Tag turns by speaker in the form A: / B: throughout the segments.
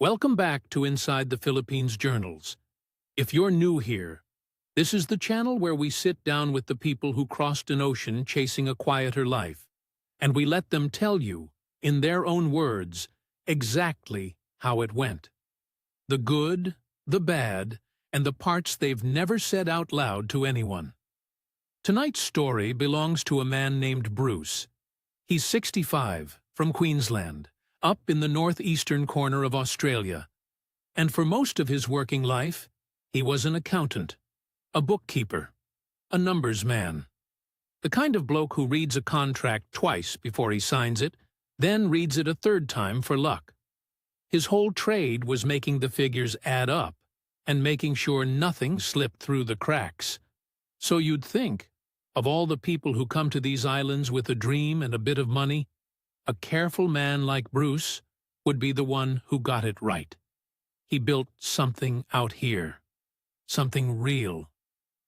A: Welcome back to Inside the Philippines Journals. If you're new here, this is the channel where we sit down with the people who crossed an ocean chasing a quieter life, and we let them tell you, in their own words, exactly how it went. The good, the bad, and the parts they've never said out loud to anyone. Tonight's story belongs to a man named Bruce. He's 65, from Queensland, up in the northeastern corner of Australia. And for most of his working life, he was an accountant, a bookkeeper, a numbers man. The kind of bloke who reads a contract twice before he signs it, then reads it a third time for luck. His whole trade was making the figures add up and making sure nothing slipped through the cracks. So you'd think, of all the people who come to these islands with a dream and a bit of money, a careful man like Bruce would be the one who got it right. He built something out here, something real,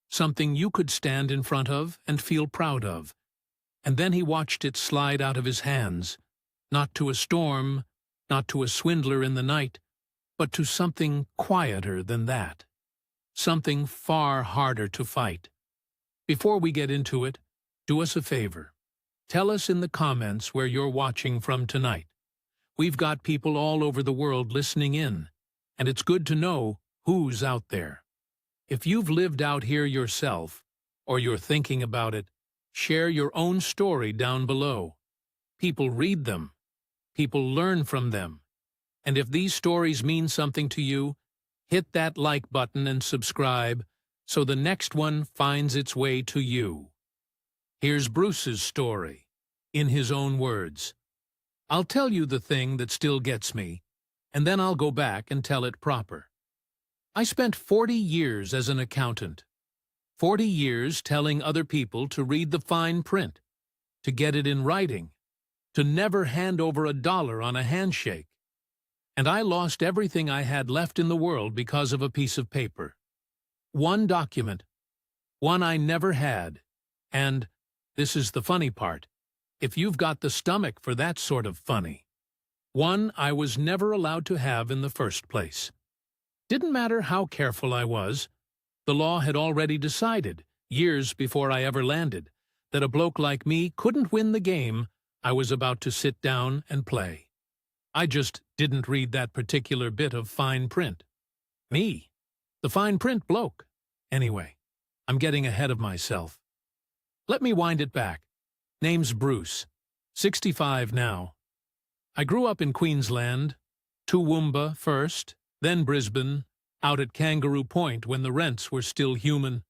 A: something you could stand in front of and feel proud of. And then he watched it slide out of his hands, not to a storm, not to a swindler in the night, but to something quieter than that, something far harder to fight. Before we get into it, do us a favor. Tell us in the comments where you're watching from tonight. We've got people all over the world listening in, and it's good to know who's out there. If you've lived out here yourself, or you're thinking about it, share your own story down below. People read them. People learn from them. And if these stories mean something to you, hit that like button and subscribe so the next one finds its way to you. Here's Bruce's story, in his own words. I'll tell you the thing that still gets me, and then I'll go back and tell it proper. I spent 40 years as an accountant. 40 years telling other people to read the fine print, to get it in writing, to never hand over $1 on a handshake. And I lost everything I had left in the world because of a piece of paper. One document, one I never had, and, this is the funny part, if you've got the stomach for that sort of funny, one I was never allowed to have in the first place. Didn't matter how careful I was, the law had already decided, years before I ever landed, that a bloke like me couldn't win the game I was about to sit down and play. I just didn't read that particular bit of fine print. Me, the fine print bloke. Anyway, I'm getting ahead of myself. Let me wind it back. Name's Bruce, 65 now. I grew up in Queensland, Toowoomba first, then Brisbane, out at Kangaroo Point when the rents were still human.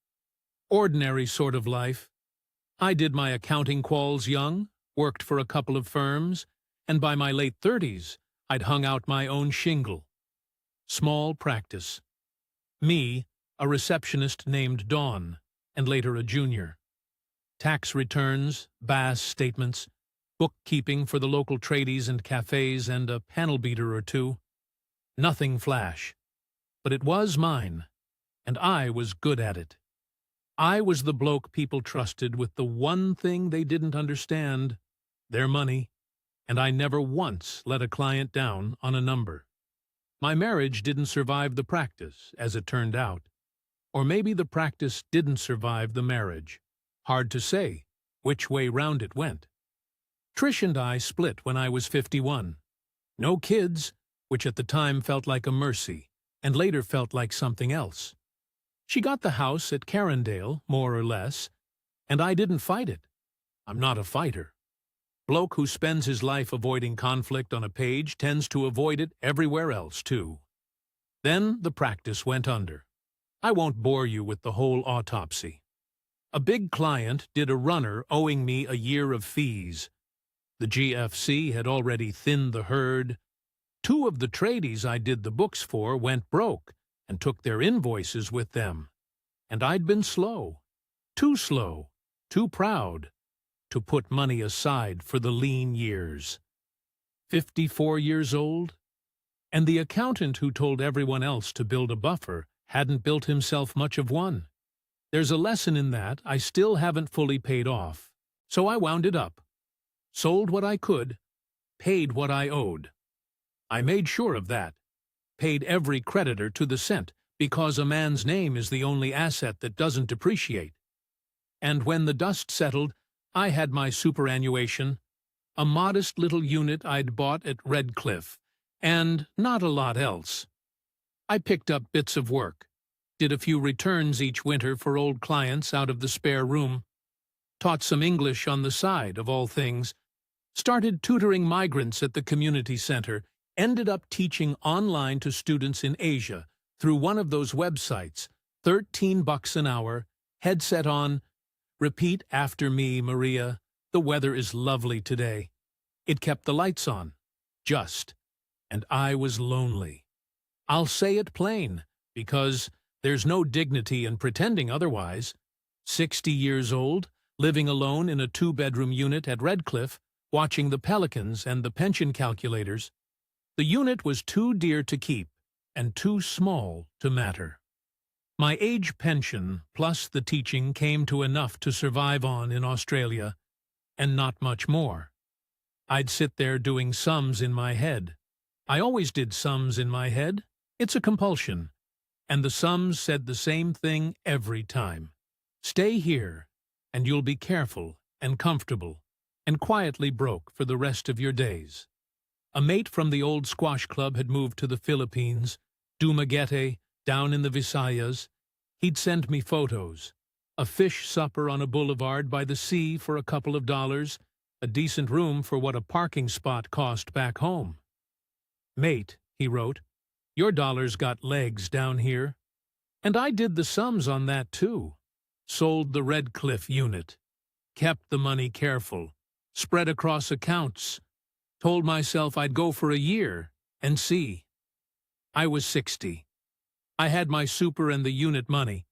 A: Ordinary sort of life. I did my accounting quals young, worked for a couple of firms, and by my late 30s, I'd hung out my own shingle. Small practice. Me, a receptionist named Dawn, and later a junior. Tax returns, BAS statements, bookkeeping for the local tradies and cafes, and a panel beater or two. Nothing flash. But it was mine, and I was good at it. I was the bloke people trusted with the one thing they didn't understand, their money, and I never once let a client down on a number. My marriage didn't survive the practice, as it turned out. Or maybe the practice didn't survive the marriage. Hard to say which way round it went. Trish and I split when I was 51. No kids, which at the time felt like a mercy, and later felt like something else. She got the house at Carindale, more or less, and I didn't fight it. I'm not a fighter. Bloke who spends his life avoiding conflict on a page tends to avoid it everywhere else, too. Then the practice went under. I won't bore you with the whole autopsy. A big client did a runner owing me a year of fees. The GFC had already thinned the herd. 2 of the tradies I did the books for went broke and took their invoices with them. And I'd been slow, too proud, to put money aside for the lean years. 54 years old? And the accountant who told everyone else to build a buffer hadn't built himself much of one. There's a lesson in that I still haven't fully paid off, so I wound it up. Sold what I could, paid what I owed. I made sure of that, paid every creditor to the cent, because a man's name is the only asset that doesn't depreciate. And when the dust settled, I had my superannuation, a modest little unit I'd bought at Redcliffe, and not a lot else. I picked up bits of work, did a few returns each winter for old clients out of the spare room, taught some English on the side, of all things, started tutoring migrants at the community center, ended up teaching online to students in Asia through one of those websites, $13 an hour, headset on, repeat after me, Maria, the weather is lovely today. It kept the lights on, just, and I was lonely. I'll say it plain, because there's no dignity in pretending otherwise. 60 years old, living alone in a 2-bedroom unit at Redcliffe, watching the pelicans and the pension calculators. The unit was too dear to keep and too small to matter. My age pension plus the teaching came to enough to survive on in Australia, and not much more. I'd sit there doing sums in my head. I always did sums in my head. It's a compulsion. And the sums said the same thing every time. Stay here, and you'll be careful and comfortable and quietly broke for the rest of your days. A mate from the old squash club had moved to the Philippines, Dumaguete, down in the Visayas. He'd send me photos. A fish supper on a boulevard by the sea for a couple of dollars, a decent room for what a parking spot cost back home. Mate, he wrote, your dollar's got legs down here. And I did the sums on that too. Sold the Redcliffe unit. Kept the money careful. Spread across accounts. Told myself I'd go for a year and see. I was 60. I had my super and the unit money.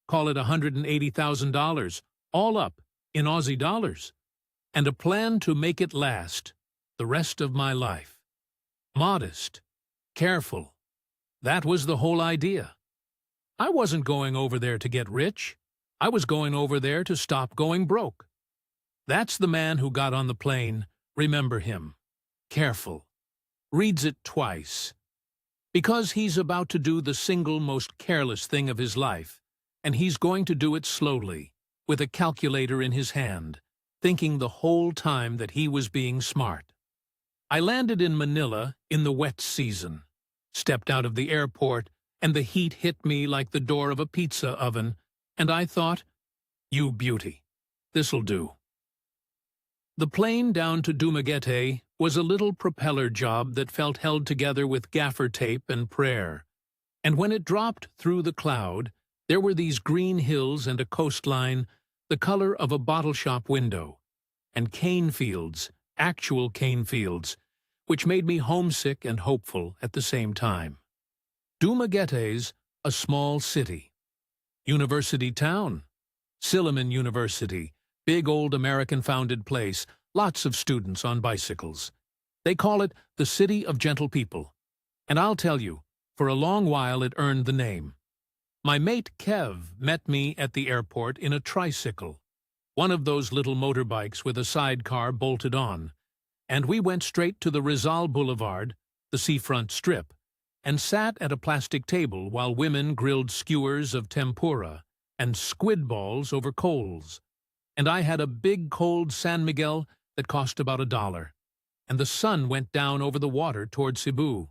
A: Call it $180,000, all up, in Aussie dollars. And a plan to make it last, the rest of my life. Modest. Careful. That was the whole idea. I wasn't going over there to get rich. I was going over there to stop going broke. That's the man who got on the plane. Remember him. Careful. Reads it twice. Because he's about to do the single most careless thing of his life, and he's going to do it slowly, with a calculator in his hand, thinking the whole time that he was being smart. I landed in Manila in the wet season, stepped out of the airport, and the heat hit me like the door of a pizza oven, and I thought, you beauty, this'll do. The plane down to Dumaguete was a little propeller job that felt held together with gaffer tape and prayer. And when it dropped through the cloud, there were these green hills and a coastline, the color of a bottle shop window, and cane fields, actual cane fields, which made me homesick and hopeful at the same time. Dumaguete's a small city. University town. Silliman University, big old American-founded place, lots of students on bicycles. They call it the City of Gentle People. And I'll tell you, for a long while it earned the name. My mate Kev met me at the airport in a tricycle, one of those little motorbikes with a sidecar bolted on, and we went straight to the Rizal Boulevard, the seafront strip, and sat at a plastic table while women grilled skewers of tempura and squid balls over coals. And I had a big cold San Miguel that cost about $1, and the sun went down over the water toward Cebu.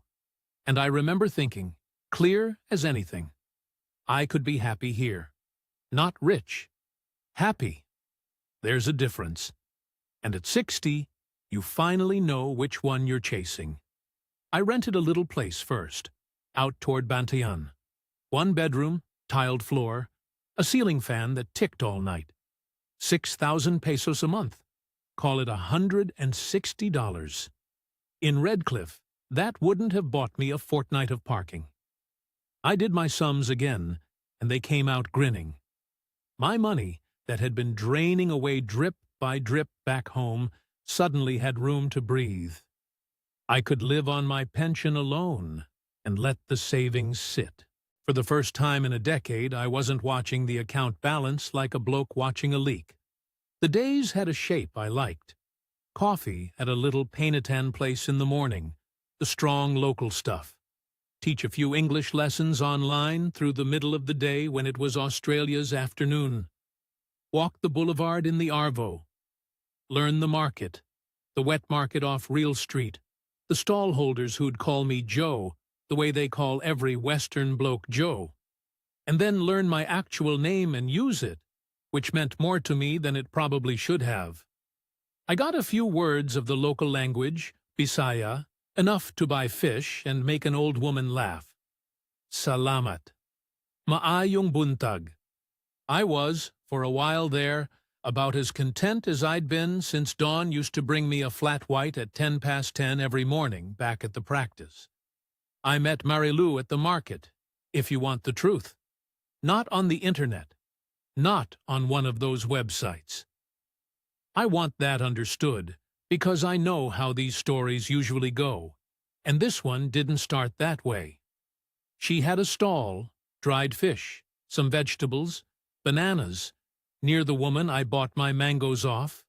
A: And I remember thinking, clear as anything, I could be happy here. Not rich. Happy. There's a difference. And at 60, you finally know which one you're chasing. I rented a little place first, out toward Bantayan. 1 bedroom, tiled floor, a ceiling fan that ticked all night. 6,000 pesos a month. Call it $160. In Redcliffe, that wouldn't have bought me a fortnight of parking. I did my sums again, and they came out grinning. My money, that had been draining away drip by drip back home, suddenly had room to breathe. I could live on my pension alone and let the savings sit. For the first time in a decade, I wasn't watching the account balance like a bloke watching a leak. The days had a shape I liked. Coffee at a little Painatan place in the morning, the strong local stuff. teach a few English lessons online through the middle of the day when it was Australia's afternoon, walk the boulevard in the Arvo, learn the market, the wet market off Real Street, the stallholders who'd call me Joe, the way they call every Western bloke Joe, and then learn my actual name and use it, which meant more to me than it probably should have. I got a few words of the local language, Bisaya, enough to buy fish and make an old woman laugh. Salamat. Maayong buntag. I was, for a while there, about as content as I'd been since Dawn used to bring me a flat white at 10 past 10 every morning back at the practice. I met Marilou at the market, if you want the truth. Not on the internet. Not on one of those websites. I want that understood, because I know how these stories usually go, and this one didn't start that way. She had a stall, dried fish, some vegetables, bananas, near the woman I bought my mangoes off.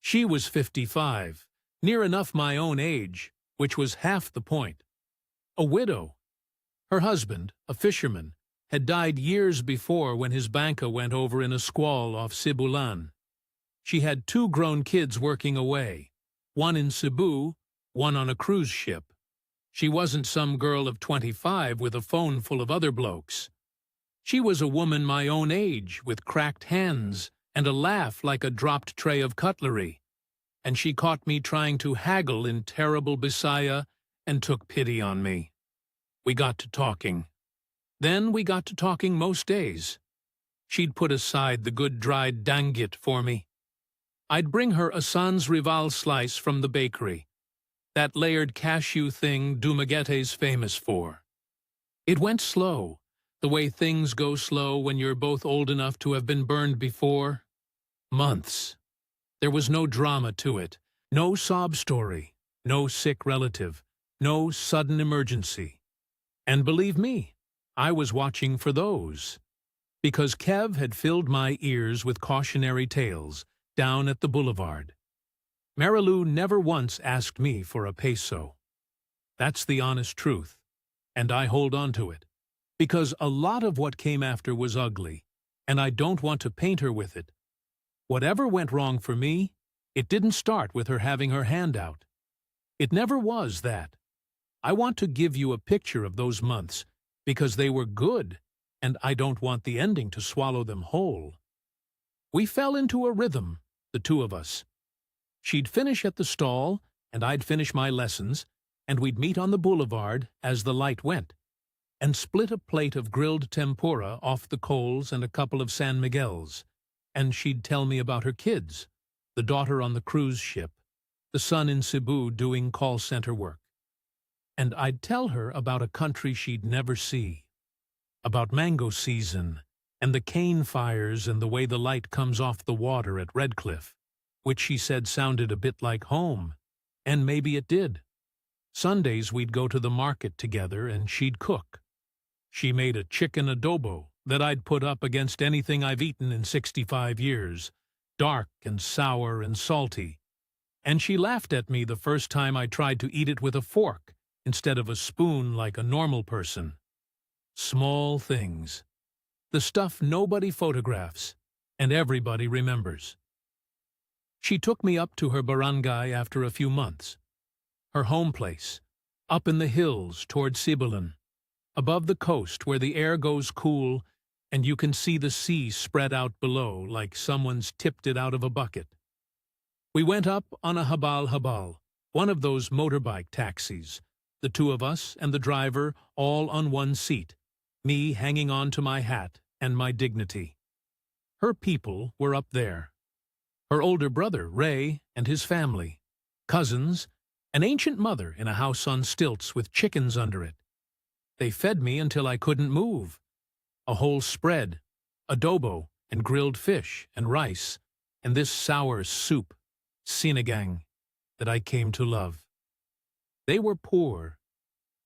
A: She was 55, near enough my own age, which was half the point. A widow. Her husband, a fisherman, had died years before when his banca went over in a squall off Sibulan. She had 2 grown kids working away, one in Cebu, one on a cruise ship. She wasn't some girl of 25 with a phone full of other blokes. She was a woman my own age, with cracked hands and a laugh like a dropped tray of cutlery. And she caught me trying to haggle in terrible Bisaya and took pity on me. We got to talking. Then we got to talking most days. She'd put aside the good dried danggit for me. I'd bring her a Sans Rival slice from the bakery, that layered cashew thing Dumaguete's famous for. It went slow, the way things go slow when you're both old enough to have been burned before. Months. There was no drama to it, no sob story, no sick relative, no sudden emergency. And believe me, I was watching for those. Because Kev had filled my ears with cautionary tales down at the boulevard. Marilou never once asked me for a peso. That's the honest truth, and I hold on to it. Because a lot of what came after was ugly, and I don't want to paint her with it. Whatever went wrong for me, it didn't start with her having her hand out. It never was that. I want to give you a picture of those months, because they were good, and I don't want the ending to swallow them whole. We fell into a rhythm, the 2 of us. She'd finish at the stall, and I'd finish my lessons, and we'd meet on the boulevard as the light went, and split a plate of grilled tempura off the coals and a couple of San Miguels, and she'd tell me about her kids, the daughter on the cruise ship, the son in Cebu doing call center work. And I'd tell her about a country she'd never see, about mango season, and the cane fires and the way the light comes off the water at Redcliffe, which she said sounded a bit like home, and maybe it did. Sundays we'd go to the market together and she'd cook. She made a chicken adobo that I'd put up against anything I've eaten in 65 years, dark and sour and salty. And she laughed at me the first time I tried to eat it with a fork instead of a spoon like a normal person. Small things. The stuff nobody photographs, and everybody remembers. She took me up to her barangay after a few months. Her home place, up in the hills toward Sibulan, above the coast where the air goes cool and you can see the sea spread out below like someone's tipped it out of a bucket. We went up on a habal, one of those motorbike taxis, the 2 of us and the driver all on one seat, me hanging on to my hat and my dignity. Her people were up there. Her older brother, Ray, and his family, cousins, an ancient mother in a house on stilts with chickens under it. They fed me until I couldn't move. A whole spread, adobo and grilled fish and rice, and this sour soup, sinigang, that I came to love. They were poor,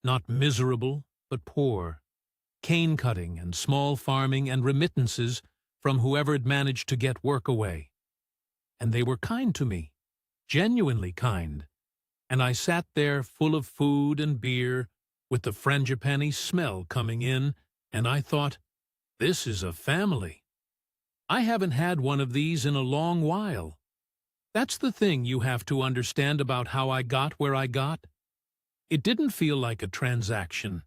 A: not miserable, but poor. Cane cutting and small farming and remittances from whoever'd managed to get work away. And they were kind to me, genuinely kind. And I sat there full of food and beer, with the frangipani smell coming in, and I thought, this is a family. I haven't had one of these in a long while. That's the thing you have to understand about how I got where I got. It didn't feel like a transaction.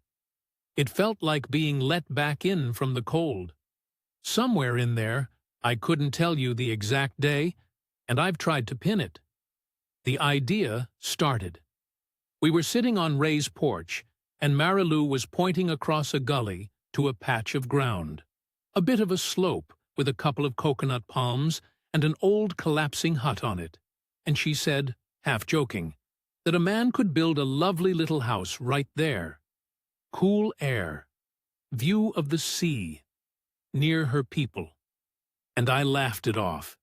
A: It felt like being let back in from the cold. Somewhere in there, I couldn't tell you the exact day, and I've tried to pin it. The idea started. We were sitting on Ray's porch, and Marilou was pointing across a gully to a patch of ground, a bit of a slope with a couple of coconut palms and an old collapsing hut on it, and she said, half joking, that a man could build a lovely little house right there. Cool air, view of the sea, near her people. And I laughed it off.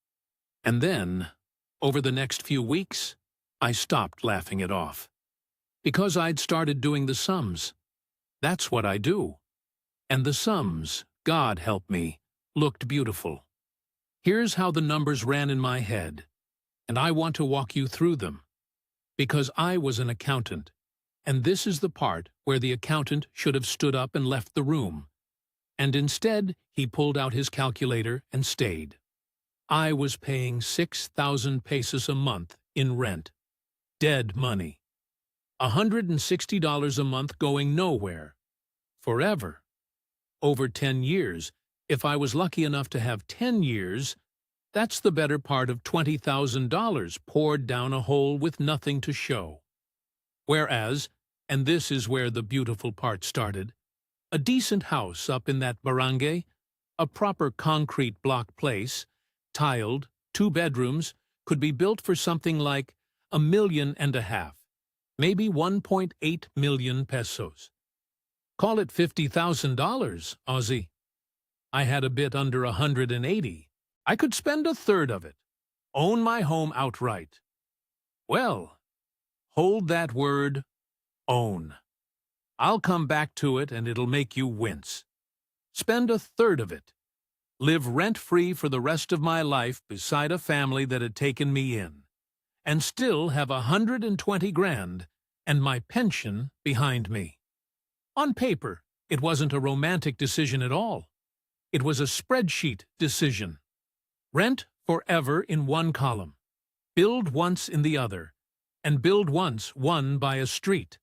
A: And then, over the next few weeks, I stopped laughing it off. Because I'd started doing the sums. That's what I do. And the sums, God help me, looked beautiful. Here's how the numbers ran in my head, and I want to walk you through them. Because I was an accountant, and this is the part where the accountant should have stood up and left the room. And instead, he pulled out his calculator and stayed. I was paying 6,000 pesos a month in rent. Dead money. $160 a month going nowhere. Forever. Over 10 years, if I was lucky enough to have 10 years, that's the better part of $20,000 poured down a hole with nothing to show. Whereas, and this is where the beautiful part started, a decent house up in that barangay, a proper concrete block place, tiled, 2 bedrooms, could be built for something like $1.5 million, maybe 1.8 million pesos. Call it $50,000, Aussie. I had a bit under 180. I could spend a third of it. Own my home outright. Well, hold that word, own. I'll come back to it and it'll make you wince. Spend a third of it. Live rent-free for the rest of my life beside a family that had taken me in. And still have 120 grand and my pension behind me. On paper, it wasn't a romantic decision at all. It was a spreadsheet decision. Rent forever in one column, build once in the other, and build once one by a street.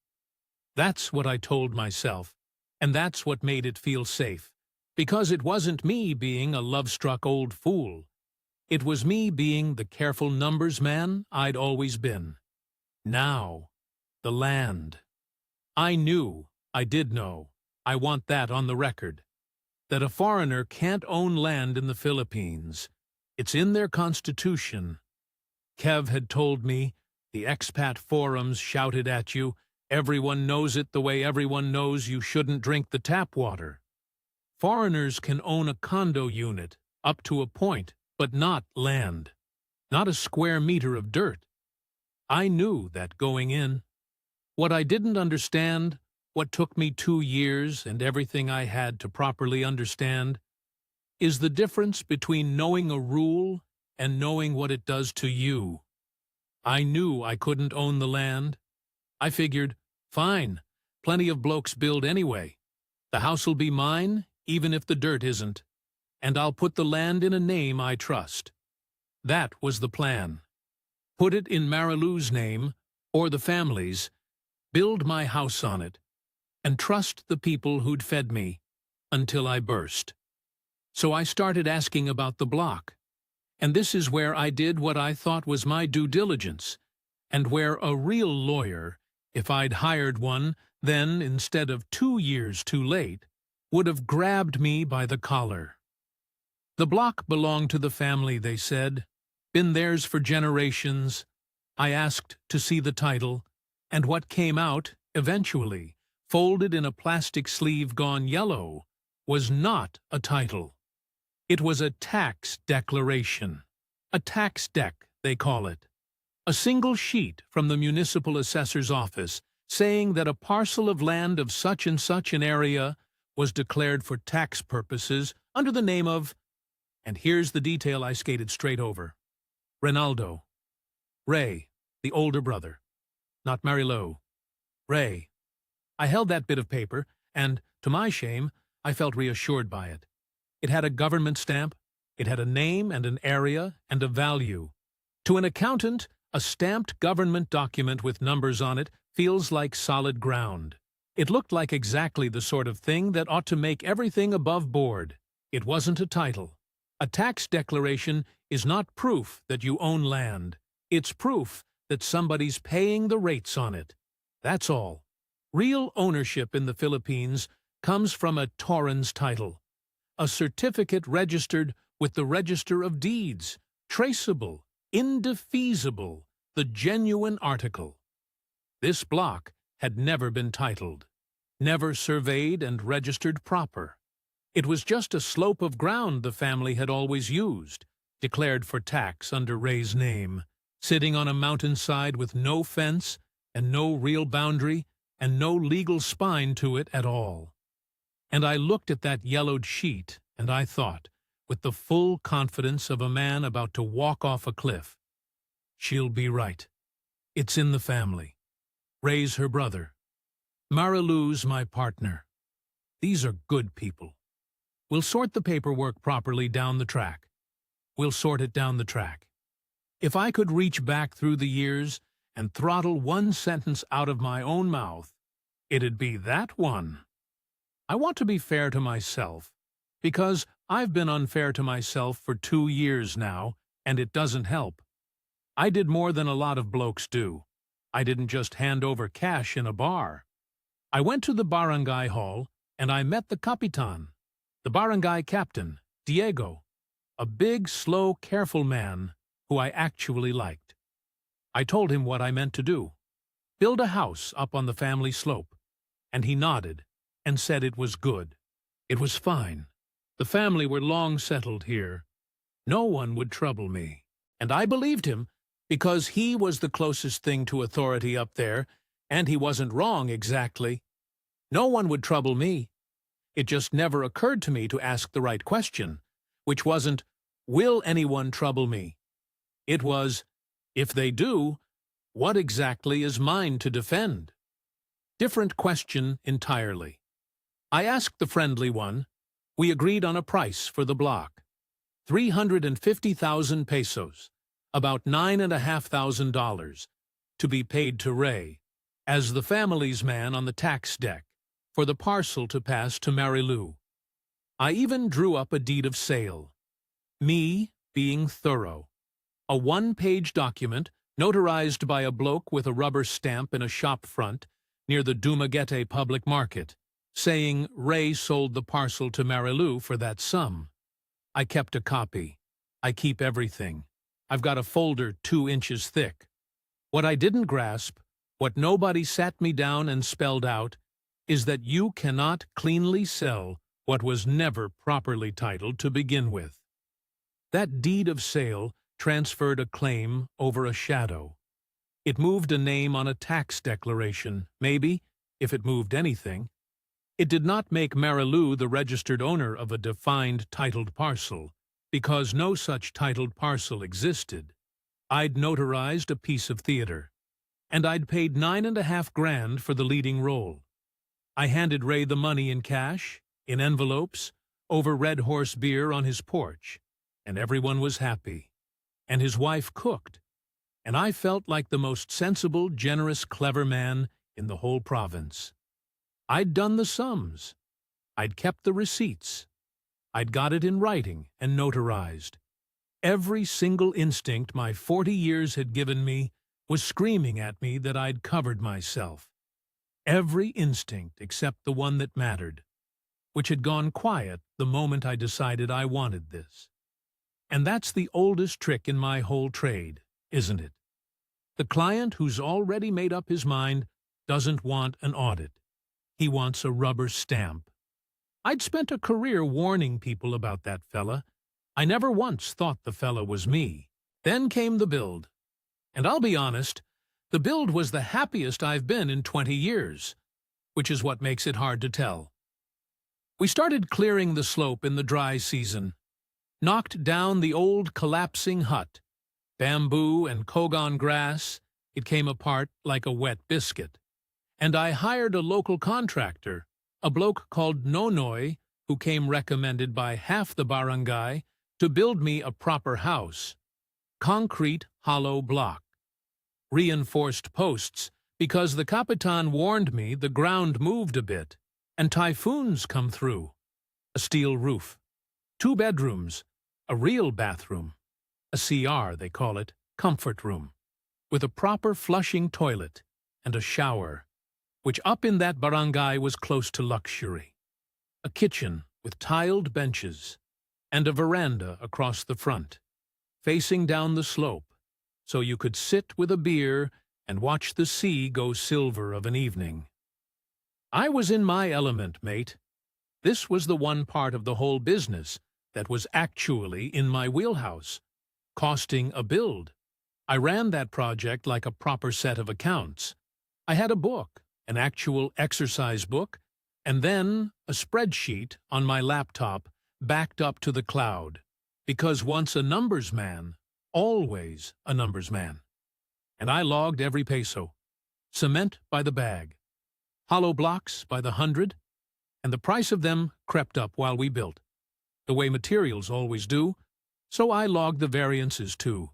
A: That's what I told myself, and that's what made it feel safe, because it wasn't me being a love-struck old fool. It was me being the careful numbers man I'd always been. Now, the land. I did know, I want that on the record, that a foreigner can't own land in the Philippines. It's in their constitution. Kev had told me, the expat forums shouted at you, everyone knows it the way everyone knows you shouldn't drink the tap water. Foreigners can own a condo unit, up to a point, but not land. Not a square meter of dirt. I knew that going in. What I didn't understand, what took me 2 years and everything I had to properly understand, is the difference between knowing a rule and knowing what it does to you. I knew I couldn't own the land. I figured, fine, plenty of blokes build anyway. The house'll be mine, even if the dirt isn't, and I'll put the land in a name I trust. That was the plan. Put it in Marilou's name, or the family's, build my house on it, and trust the people who'd fed me, until I burst. So I started asking about the block, and this is where I did what I thought was my due diligence, and where a real lawyer, if I'd hired one, then, instead of 2 years too late, would have grabbed me by the collar. The block belonged to the family, they said, been theirs for generations. I asked to see the title, and what came out, eventually, folded in a plastic sleeve gone yellow, was not a title. It was a tax declaration. A tax deck, they call it. A single sheet from the municipal assessor's office saying that a parcel of land of such and such an area was declared for tax purposes under the name of, and here's the detail I skated straight over, Ronaldo. Ray, the older brother. Not Marilou. Ray. I held that bit of paper, and, to my shame, I felt reassured by it. It had a government stamp, it had a name and an area and a value. To an accountant, a stamped government document with numbers on it feels like solid ground. It looked like exactly the sort of thing that ought to make everything above board. It wasn't a title. A tax declaration is not proof that you own land. It's proof that somebody's paying the rates on it. That's all. Real ownership in the Philippines comes from a Torrens title, a certificate registered with the Register of Deeds, traceable, indefeasible, the genuine article. This block had never been titled, never surveyed and registered proper. It was just a slope of ground the family had always used, declared for tax under Ray's name, sitting on a mountainside with no fence and no real boundary and no legal spine to it at all. And I looked at that yellowed sheet, and I thought, with the full confidence of a man about to walk off a cliff, she'll be right. It's in the family. Ray's her brother. Marilou's my partner. These are good people. We'll sort the paperwork properly down the track. We'll sort it down the track. If I could reach back through the years and throttle one sentence out of my own mouth, it'd be that one. I want to be fair to myself, because I've been unfair to myself for 2 years now, and it doesn't help. I did more than a lot of blokes do. I didn't just hand over cash in a bar. I went to the barangay hall, and I met the Kapitan, the barangay captain, Diego, a big, slow, careful man who I actually liked. I told him what I meant to do, build a house up on the family slope, and he nodded and said it was good. It was fine. The family were long settled here. No one would trouble me. And I believed him because he was the closest thing to authority up there, and he wasn't wrong exactly. No one would trouble me. It just never occurred to me to ask the right question, which wasn't, will anyone trouble me? It was, if they do, what exactly is mine to defend? Different question entirely. I asked the friendly one. We agreed on a price for the block. 350,000 pesos, about $9,500, to be paid to Ray, as the family's man on the tax deck, for the parcel to pass to Marilou. I even drew up a deed of sale. Me being thorough. A one-page document, notarized by a bloke with a rubber stamp in a shop front near the Dumaguete public market, saying Ray sold the parcel to Marilou for that sum. I kept a copy. I keep everything. I've got a folder 2 inches thick. What I didn't grasp, what nobody sat me down and spelled out, is that you cannot cleanly sell what was never properly titled to begin with. That deed of sale transferred a claim over a shadow. It moved a name on a tax declaration, maybe, if it moved anything. It did not make Marilou the registered owner of a defined titled parcel, because no such titled parcel existed. I'd notarized a piece of theater, and I'd paid $9,500 for the leading role. I handed Ray the money in cash, in envelopes, over Red Horse beer on his porch, and everyone was happy. And his wife cooked, and I felt like the most sensible, generous, clever man in the whole province. I'd done the sums. I'd kept the receipts. I'd got it in writing and notarized. Every single instinct my 40 years had given me was screaming at me that I'd covered myself. Every instinct except the one that mattered, which had gone quiet the moment I decided I wanted this. And that's the oldest trick in my whole trade, isn't it? The client who's already made up his mind doesn't want an audit. He wants a rubber stamp. I'd spent a career warning people about that fella. I never once thought the fella was me. Then came the build. And I'll be honest, the build was the happiest I've been in 20 years, which is what makes it hard to tell. We started clearing the slope in the dry season, knocked down the old collapsing hut. Bamboo and kogon grass, it came apart like a wet biscuit. And I hired a local contractor, a bloke called Nonoy, who came recommended by half the barangay, to build me a proper house. Concrete hollow block. Reinforced posts, because the Kapitan warned me the ground moved a bit, and typhoons come through. A steel roof. 2 bedrooms, a real bathroom. A CR, they call it, comfort room, with a proper flushing toilet and a shower, which up in that barangay was close to luxury. A kitchen with tiled benches, and a veranda across the front, facing down the slope, so you could sit with a beer and watch the sea go silver of an evening. I was in my element, mate. This was the one part of the whole business that was actually in my wheelhouse, costing a build. I ran that project like a proper set of accounts. I had a book, an actual exercise book, and then a spreadsheet on my laptop backed up to the cloud, because once a numbers man, always a numbers man. And I logged every peso. Cement by the bag, hollow blocks by the 100, and the price of them crept up while we built, the way materials always do, so I logged the variances too.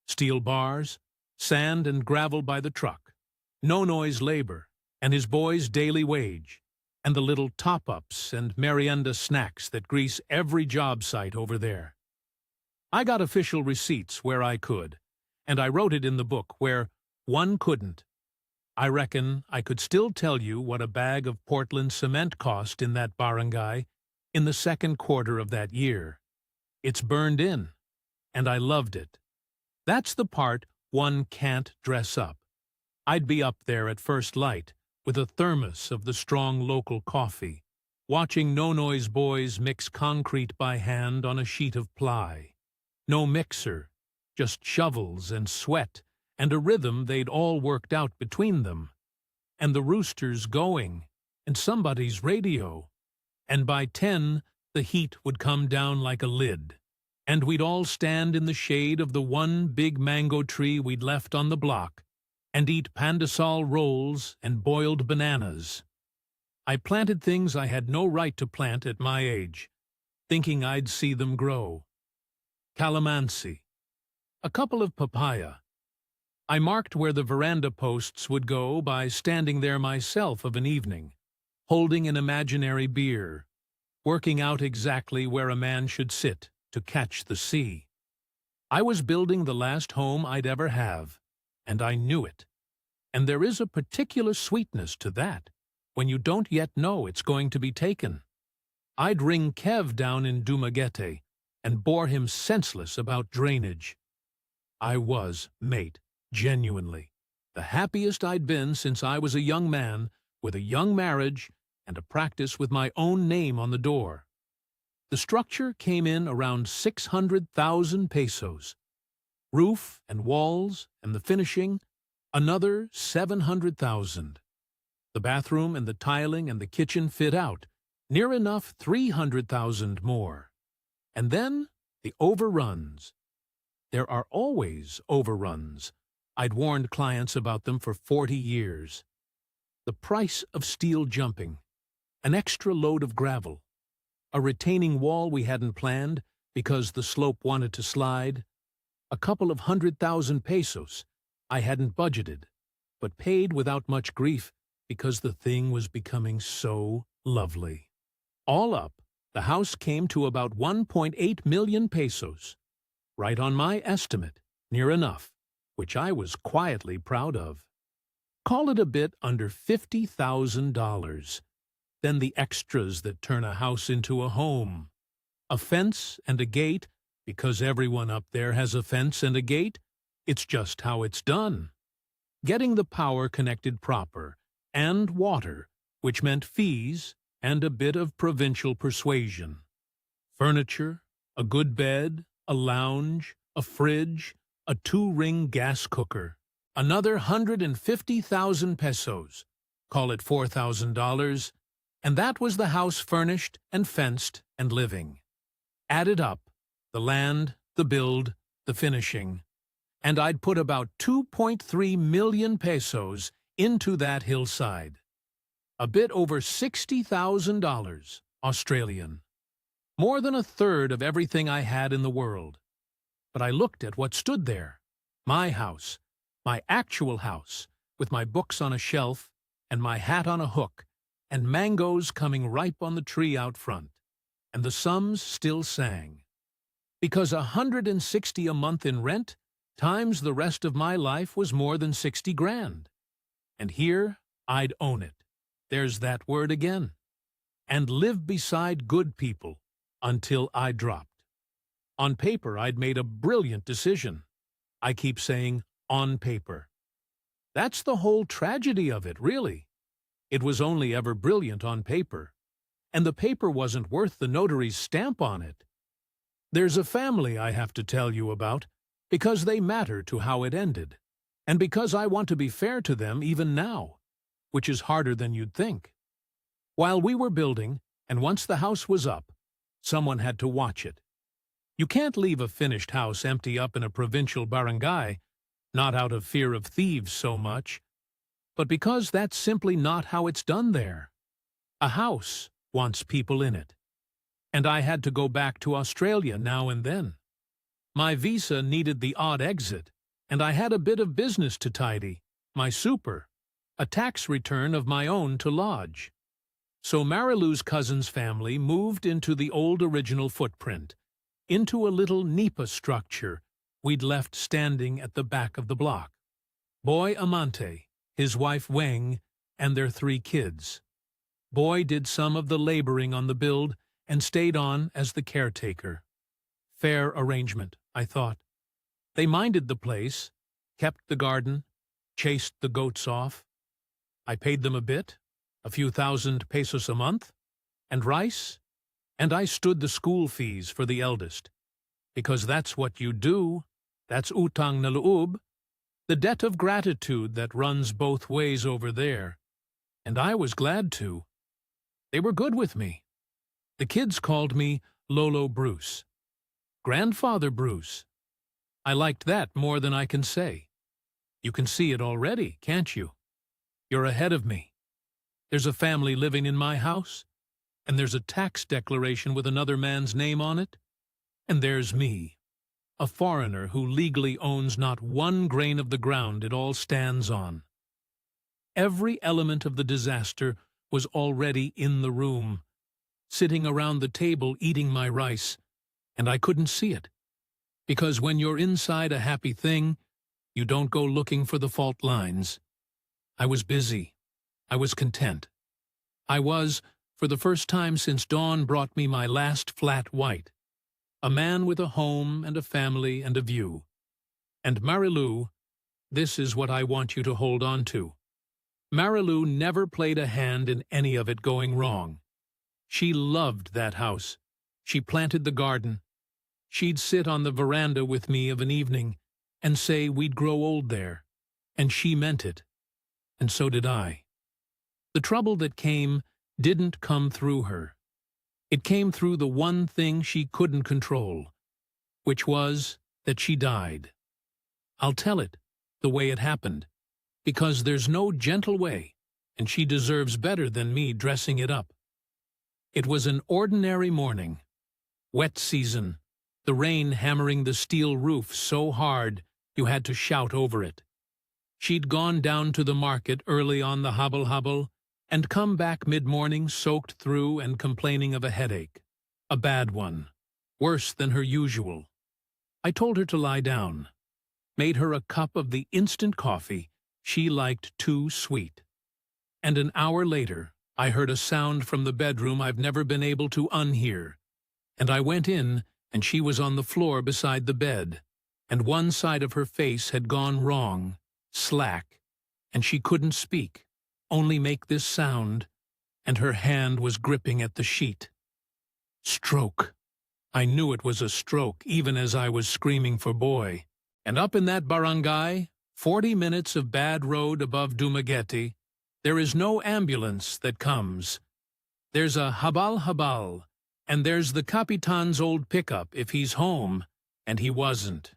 A: Steel bars, sand and gravel by the truck, Nonoy's labor, and his boy's daily wage, and the little top-ups and merienda snacks that grease every job site over there. I got official receipts where I could, and I wrote it in the book where one couldn't. I reckon I could still tell you what a bag of Portland cement cost in that barangay in the second quarter of that year. It's burned in, and I loved it. That's the part one can't dress up. I'd be up there at first light, with a thermos of the strong local coffee, watching Nonoy's boys mix concrete by hand on a sheet of ply. No mixer, just shovels and sweat, and a rhythm they'd all worked out between them. And the roosters going, and somebody's radio. And by 10, the heat would come down like a lid, and we'd all stand in the shade of the one big mango tree we'd left on the block, and eat pandesal rolls and boiled bananas. I planted things I had no right to plant at my age, thinking I'd see them grow. Calamansi, a couple of papaya. I marked where the veranda posts would go by standing there myself of an evening, holding an imaginary beer, working out exactly where a man should sit to catch the sea. I was building the last home I'd ever have, and I knew it. And there is a particular sweetness to that, when you don't yet know it's going to be taken. I'd ring Kev down in Dumaguete and bore him senseless about drainage. I was, mate, genuinely, the happiest I'd been since I was a young man, with a young marriage and a practice with my own name on the door. The structure came in around 600,000 pesos. Roof and walls and the finishing, another 700,000. The bathroom and the tiling and the kitchen fit out, near enough 300,000 more. And then the overruns. There are always overruns. I'd warned clients about them for 40 years. The price of steel jumping, an extra load of gravel, a retaining wall we hadn't planned because the slope wanted to slide, a couple of 100,000 pesos I hadn't budgeted, but paid without much grief because the thing was becoming so lovely. All up, the house came to about 1.8 million pesos, right on my estimate, near enough, which I was quietly proud of. Call it a bit under $50,000. Then the extras that turn a house into a home. A fence and a gate, because everyone up there has a fence and a gate. It's just how it's done. Getting the power connected proper, and water, which meant fees and a bit of provincial persuasion. Furniture, a good bed, a lounge, a fridge, a 2-ring gas cooker. Another 150,000 pesos, call it $4,000, and that was the house furnished and fenced and living. Added up, the land, the build, the finishing, and I'd put about 2.3 million pesos into that hillside. A bit over $60,000 Australian. More than a third of everything I had in the world. But I looked at what stood there. My house, my actual house, with my books on a shelf, and my hat on a hook, and mangoes coming ripe on the tree out front. And the sums still sang. Because $160 a month in rent, times the rest of my life was more than 60 grand. And here I'd own it. There's that word again. And live beside good people until I dropped. On paper, I'd made a brilliant decision. I keep saying, on paper. That's the whole tragedy of it, really. It was only ever brilliant on paper. And the paper wasn't worth the notary's stamp on it. There's a family I have to tell you about, because they matter to how it ended, and because I want to be fair to them even now, which is harder than you'd think. While we were building, and once the house was up, someone had to watch it. You can't leave a finished house empty up in a provincial barangay, not out of fear of thieves so much, but because that's simply not how it's done there. A house wants people in it. And I had to go back to Australia now and then. My visa needed the odd exit, and I had a bit of business to tidy, my super, a tax return of my own to lodge. So Marilou's cousin's family moved into the old original footprint, into a little nipa structure we'd left standing at the back of the block. Boy Amante, his wife Weng, and their 3 kids. Boy did some of the laboring on the build and stayed on as the caretaker. Fair arrangement, I thought. They minded the place, kept the garden, chased the goats off. I paid them a bit, a few thousand pesos a month, and rice, and I stood the school fees for the eldest. Because that's what you do, that's utang na loob, the debt of gratitude that runs both ways over there. And I was glad to. They were good with me. The kids called me Lolo Bruce. Grandfather Bruce. I liked that more than I can say. You can see it already, can't you? You're ahead of me. There's a family living in my house, and there's a tax declaration with another man's name on it, and there's me, a foreigner who legally owns not 1 grain of the ground it all stands on. Every element of the disaster was already in the room, sitting around the table eating my rice, and I couldn't see it. Because when you're inside a happy thing, you don't go looking for the fault lines. I was busy. I was content. I was, for the first time since Dawn brought me my last flat white, a man with a home and a family and a view. And Marilou, this is what I want you to hold on to. Marilou never played a hand in any of it going wrong. She loved that house. She planted the garden. She'd sit on the veranda with me of an evening and say we'd grow old there. And she meant it. And so did I. The trouble that came didn't come through her. It came through the one thing she couldn't control, which was that she died. I'll tell it the way it happened, because there's no gentle way, and she deserves better than me dressing it up. It was an ordinary morning. Wet season, the rain hammering the steel roof so hard you had to shout over it. She'd gone down to the market early on the hobble-hobble and come back mid-morning soaked through and complaining of a headache. A bad one, worse than her usual. I told her to lie down, made her a cup of the instant coffee she liked too sweet. And an hour later, I heard a sound from the bedroom I've never been able to unhear. And I went in, and she was on the floor beside the bed, and one side of her face had gone wrong, slack, and she couldn't speak, only make this sound, and her hand was gripping at the sheet. Stroke. I knew it was a stroke, even as I was screaming for boy. And up in that barangay, 40 minutes of bad road above Dumaguete, there is no ambulance that comes. There's a habal-habal, and there's the Capitan's old pickup if he's home, and he wasn't.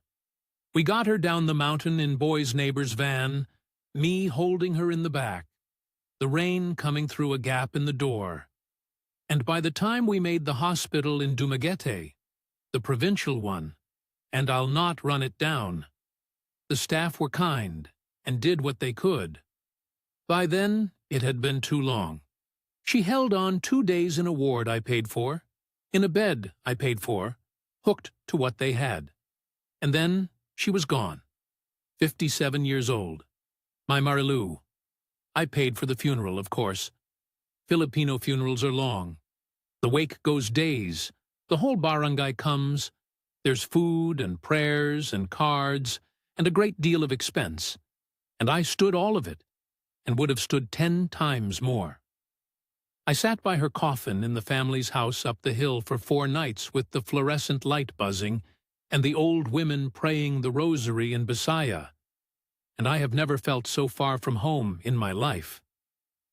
A: We got her down the mountain in Boy's neighbor's van, me holding her in the back, the rain coming through a gap in the door. And by the time we made the hospital in Dumaguete, the provincial one, and I'll not run it down, the staff were kind and did what they could. By then, it had been too long. She held on 2 days in a ward I paid for, in a bed I paid for, hooked to what they had. And then she was gone, 57 years old. My Marilu. I paid for the funeral, of course. Filipino funerals are long. The wake goes days. The whole barangay comes. There's food and prayers and cards and a great deal of expense. And I stood all of it, and would have stood 10 times more. I sat by her coffin in the family's house up the hill for 4 nights with the fluorescent light buzzing and the old women praying the rosary in Bisaya, and I have never felt so far from home in my life.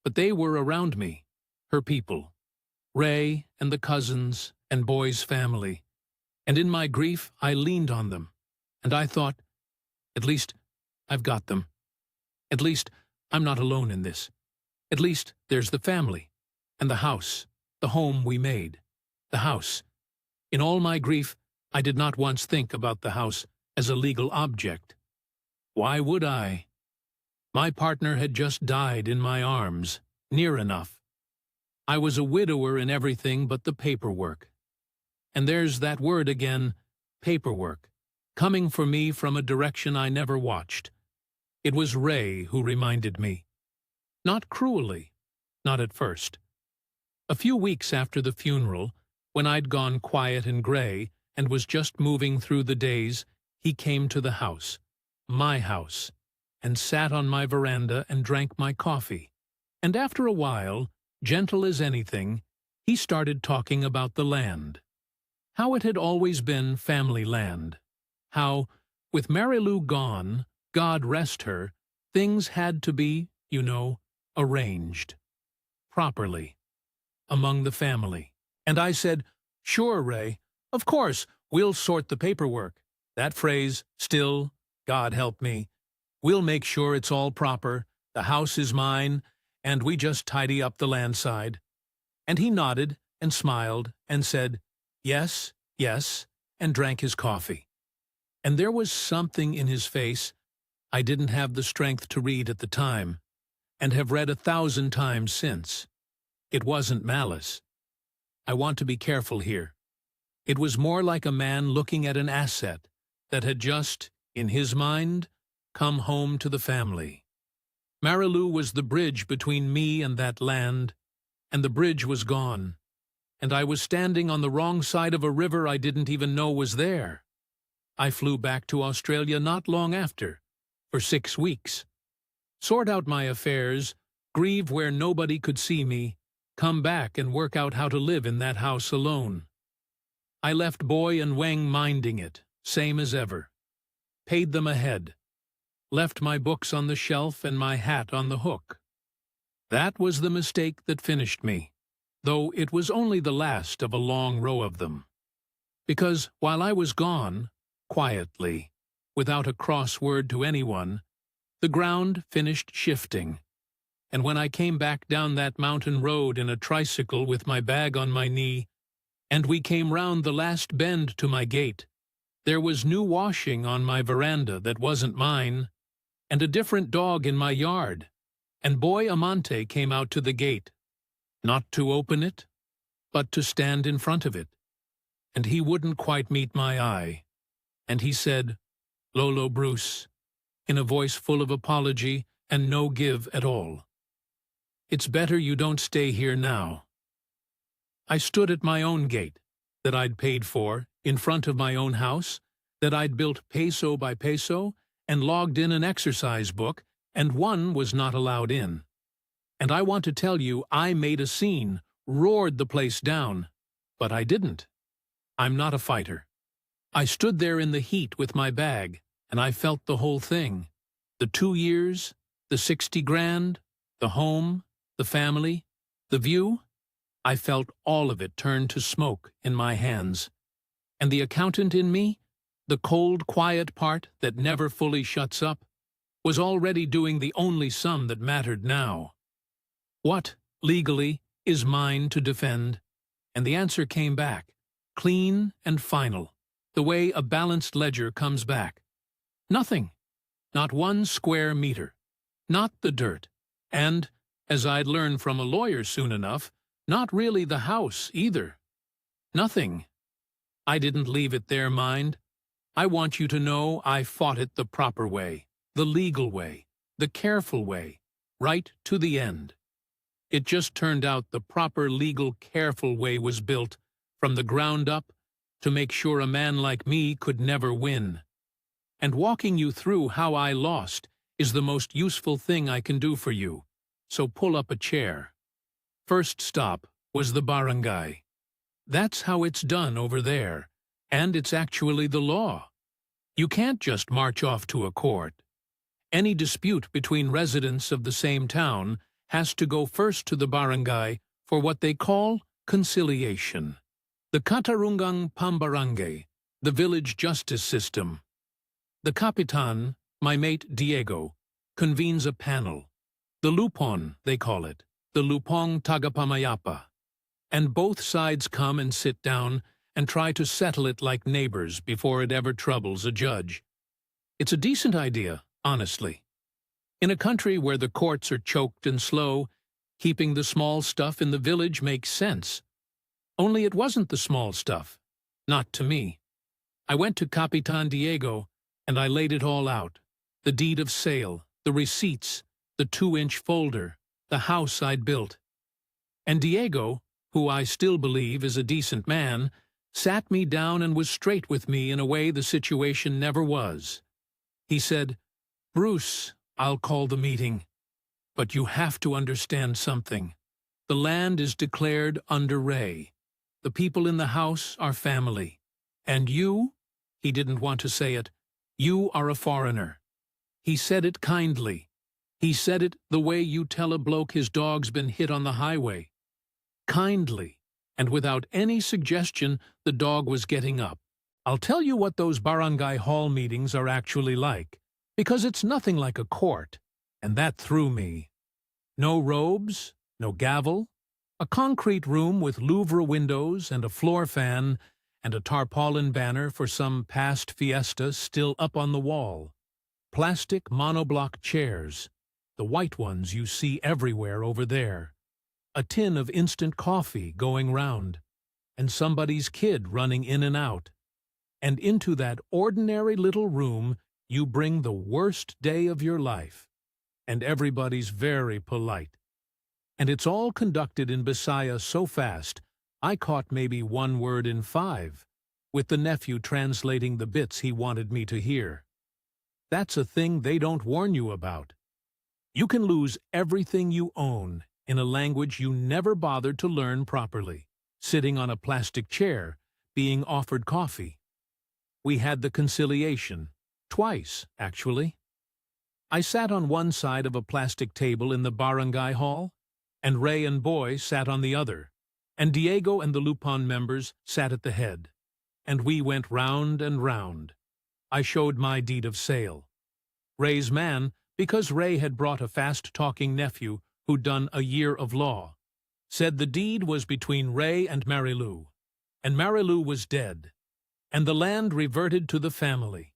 A: But they were around me, her people, Ray and the cousins and Boy's family, and in my grief I leaned on them, and I thought, at least I've got them. At least I'm not alone in this. At least there's the family, and the house, the home we made, the house. In all my grief, I did not once think about the house as a legal object. Why would I? My partner had just died in my arms, near enough. I was a widower in everything but the paperwork. And there's that word again, paperwork, coming for me from a direction I never watched. It was Ray who reminded me. Not cruelly, not at first. A few weeks after the funeral, when I'd gone quiet and gray and was just moving through the days, he came to the house, my house, and sat on my veranda and drank my coffee. And after a while, gentle as anything, he started talking about the land. How it had always been family land. How, with Marilu gone, God rest her, things had to be, you know, arranged. Properly. Among the family. And I said, sure, Ray, of course, we'll sort the paperwork. That phrase, still, God help me. We'll make sure it's all proper, the house is mine, and we just tidy up the land side. And he nodded and smiled and said, yes, yes, and drank his coffee. And there was something in his face I didn't have the strength to read at the time, and have read 1,000 times since. It wasn't malice. I want to be careful here. It was more like a man looking at an asset that had just, in his mind, come home to the family. Marilu was the bridge between me and that land, and the bridge was gone, and I was standing on the wrong side of a river I didn't even know was there. I flew back to Australia not long after, for 6 weeks. Sort out my affairs, grieve where nobody could see me, come back and work out how to live in that house alone. I left Boy and Weng minding it, same as ever. Paid them ahead. Left my books on the shelf and my hat on the hook. That was the mistake that finished me, though it was only the last of a long row of them. Because while I was gone, quietly, without a cross word to anyone, the ground finished shifting, and when I came back down that mountain road in a tricycle with my bag on my knee, and we came round the last bend to my gate, there was new washing on my veranda that wasn't mine, and a different dog in my yard, and Boy Amante came out to the gate, not to open it, but to stand in front of it, and he wouldn't quite meet my eye, and he said, "Lolo Bruce," in a voice full of apology and no give at all. "It's better you don't stay here now." I stood at my own gate, that I'd paid for, in front of my own house, that I'd built peso by peso, and logged in an exercise book, and one was not allowed in. And I want to tell you, I made a scene, roared the place down, but I didn't. I'm not a fighter. I stood there in the heat with my bag, and I felt the whole thing. The 2 years, the 60 grand, the home, the family, the view. I felt all of it turn to smoke in my hands. And the accountant in me, the cold, quiet part that never fully shuts up, was already doing the only sum that mattered now. What, legally, is mine to defend? And the answer came back, clean and final, the way a balanced ledger comes back. Nothing. Not 1 square meter. Not the dirt. And, as I'd learn from a lawyer soon enough, not really the house either. Nothing. I didn't leave it there, mind. I want you to know I fought it the proper way, the legal way, the careful way, right to the end. It just turned out the proper legal careful way was built, from the ground up, to make sure a man like me could never win. And walking you through how I lost is the most useful thing I can do for you, so pull up a chair. First stop was the barangay. That's how it's done over there, and it's actually the law. You can't just march off to a court. Any dispute between residents of the same town has to go first to the barangay for what they call conciliation. The Katarungang Pambarangay, the village justice system. The Kapitan, my mate Diego, convenes a panel. The Lupon, they call it, the Lupong Tagapamayapa. And both sides come and sit down and try to settle it like neighbors before it ever troubles a judge. It's a decent idea, honestly. In a country where the courts are choked and slow, keeping the small stuff in the village makes sense. Only it wasn't the small stuff. Not to me. I went to Capitan Diego, and I laid it all out. The deed of sale, the receipts, the 2-inch folder, the house I'd built. And Diego, who I still believe is a decent man, sat me down and was straight with me in a way the situation never was. He said, "Bruce, I'll call the meeting. But you have to understand something. The land is declared under Ray. The people in the house are family. And you," he didn't want to say it, "you are a foreigner." He said it kindly. He said it the way you tell a bloke his dog's been hit on the highway. Kindly, and without any suggestion the dog was getting up. I'll tell you what those barangay hall meetings are actually like, because it's nothing like a court, and that threw me. No robes, no gavel, a concrete room with louvre windows and a floor fan and a tarpaulin banner for some past fiesta still up on the wall. Plastic monoblock chairs, the white ones you see everywhere over there. A tin of instant coffee going round, and somebody's kid running in and out. And into that ordinary little room you bring the worst day of your life. And everybody's very polite. And it's all conducted in Bisaya so fast, I caught maybe 1 word in 5, with the nephew translating the bits he wanted me to hear. That's a thing they don't warn you about. You can lose everything you own in a language you never bothered to learn properly, sitting on a plastic chair, being offered coffee. We had the conciliation, twice, actually. I sat on one side of a plastic table in the barangay hall, and Ray and Boy sat on the other, and Diego and the Lupon members sat at the head, and we went round and round. I showed my deed of sale. Ray's man, because Ray had brought a fast-talking nephew who'd done a year of law, said the deed was between Ray and Marilu, and Marilu was dead, and the land reverted to the family.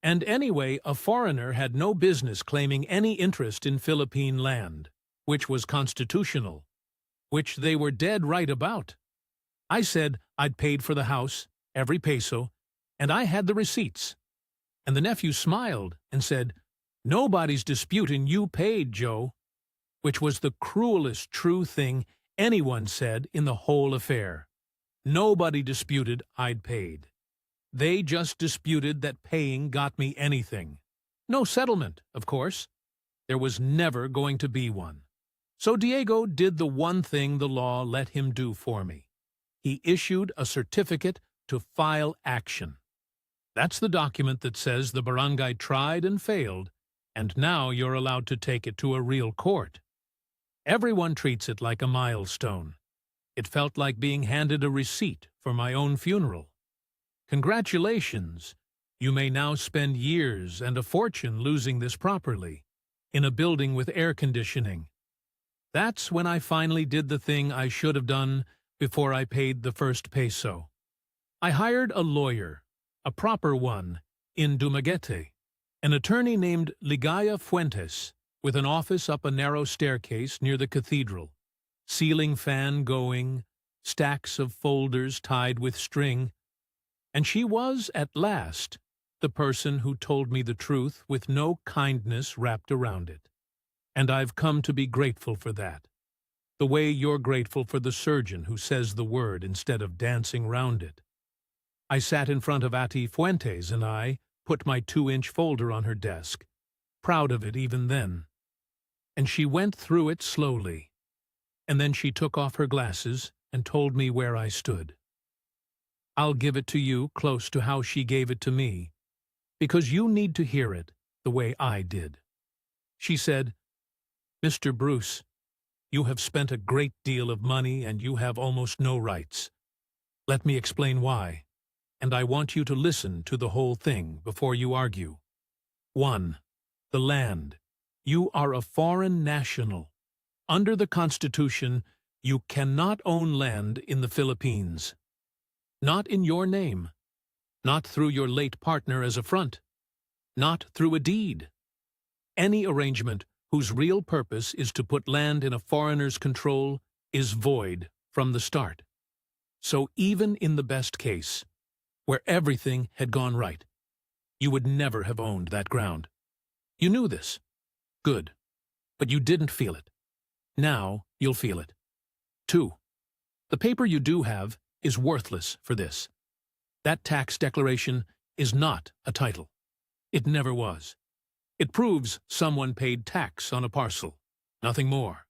A: And anyway, a foreigner had no business claiming any interest in Philippine land, which was constitutional, which they were dead right about. I said I'd paid for the house, every peso, and I had the receipts. And the nephew smiled and said, "Nobody's disputing you paid, Joe," which was the cruelest true thing anyone said in the whole affair. Nobody disputed I'd paid. They just disputed that paying got me anything. No settlement, of course. There was never going to be one. So Diego did the one thing the law let him do for me. He issued a certificate to file action. That's the document that says the barangay tried and failed, and now you're allowed to take it to a real court. Everyone treats it like a milestone. It felt like being handed a receipt for my own funeral. Congratulations, You may now spend years and a fortune losing this properly, in a building with air conditioning. That's when I finally did the thing I should have done before I paid the first peso. I hired a lawyer, a proper one, in Dumaguete, an attorney named Ligaya Fuentes, with an office up a narrow staircase near the cathedral, ceiling fan going, stacks of folders tied with string, and she was, at last, the person who told me the truth with no kindness wrapped around it. And I've come to be grateful for that, the way you're grateful for the surgeon who says the word instead of dancing round it. I sat in front of Ati Fuentes and I put my 2-inch folder on her desk, proud of it even then. And she went through it slowly, and then she took off her glasses and told me where I stood. I'll give it to you close to how she gave it to me, because you need to hear it the way I did. She said, "Mr. Bruce, you have spent a great deal of money and you have almost no rights. Let me explain why, and I want you to listen to the whole thing before you argue. 1. The land. You are a foreign national. Under the Constitution, you cannot own land in the Philippines. Not in your name. Not through your late partner as a front. Not through a deed. Any arrangement whose real purpose is to put land in a foreigner's control is void from the start. So even in the best case, where everything had gone right, you would never have owned that ground. You knew this. Good. But you didn't feel it. Now you'll feel it. 2. The paper you do have is worthless for this. That tax declaration is not a title. It never was. It proves someone paid tax on a parcel. Nothing more.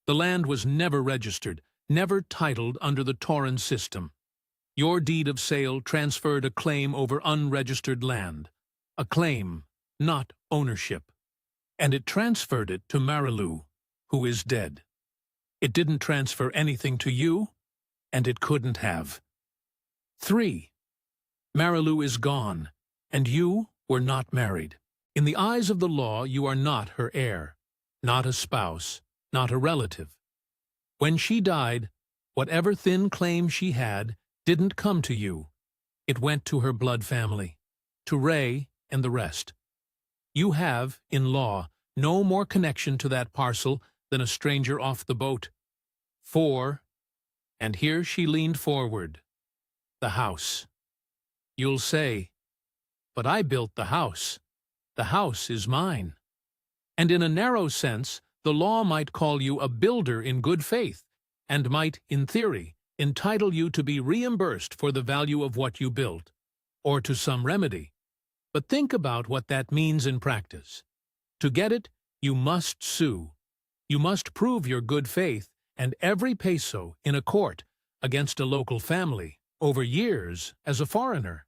A: The land was never registered, never titled under the Torrens system. Your deed of sale transferred a claim over unregistered land. A claim, not ownership. And it transferred it to Marilu, who is dead. It didn't transfer anything to you, and it couldn't have. 3. Marilu is gone, and you were not married. In the eyes of the law, you are not her heir, not a spouse, not a relative. When she died, whatever thin claim she had didn't come to you. It went to her blood family, to Ray and the rest. You have, in law, no more connection to that parcel than a stranger off the boat. 4. And here she leaned forward. The house. You'll say, "But I built the house. The house is mine." And in a narrow sense, the law might call you a builder in good faith, and might, in theory, entitle you to be reimbursed for the value of what you built, or to some remedy. But think about what that means in practice. To get it, you must sue. You must prove your good faith and every peso in a court against a local family over years as a foreigner.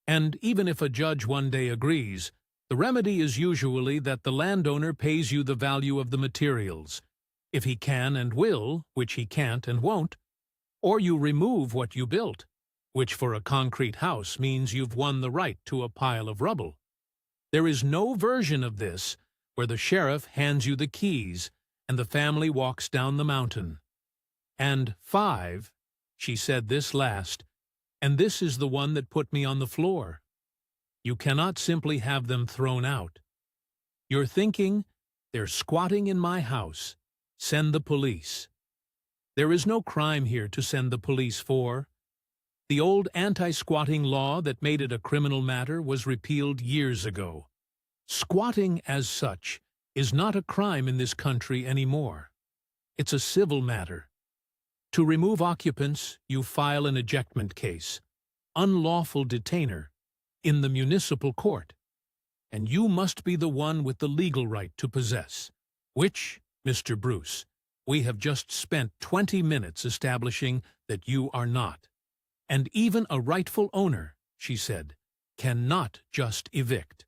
A: And even if a judge one day agrees, the remedy is usually that the landowner pays you the value of the materials, if he can and will, which he can't and won't, or you remove what you built, which for a concrete house means you've won the right to a pile of rubble. There is no version of this where the sheriff hands you the keys and the family walks down the mountain. And 5, she said this last, and this is the one that put me on the floor. You cannot simply have them thrown out. You're thinking, they're squatting in my house. Send the police. There is no crime here to send the police for. The old anti-squatting law that made it a criminal matter was repealed years ago. Squatting as such is not a crime in this country anymore. It's a civil matter. To remove occupants, you file an ejectment case, unlawful detainer, in the municipal court, and you must be the one with the legal right to possess, which, Mr. Bruce, we have just spent 20 minutes establishing that you are not. And even a rightful owner, she said, cannot just evict.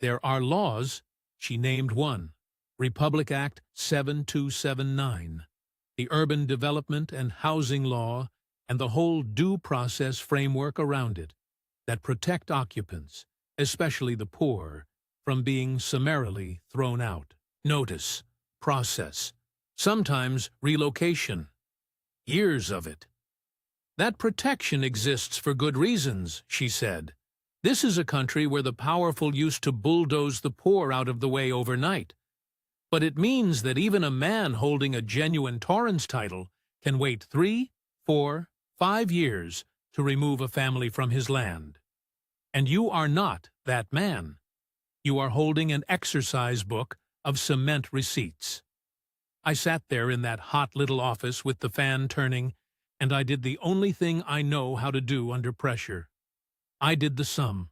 A: There are laws, she named one, Republic Act 7279, the Urban Development and Housing Law, and the whole due process framework around it, that protect occupants, especially the poor, from being summarily thrown out. Notice, process, sometimes relocation. Years of it. That protection exists for good reasons, she said. This is a country where the powerful used to bulldoze the poor out of the way overnight. But it means that even a man holding a genuine Torrens title can wait 3, 4, 5 years to remove a family from his land. And you are not that man. You are holding an exercise book of cement receipts. I sat there in that hot little office with the fan turning, and I did the only thing I know how to do under pressure. I did the sum.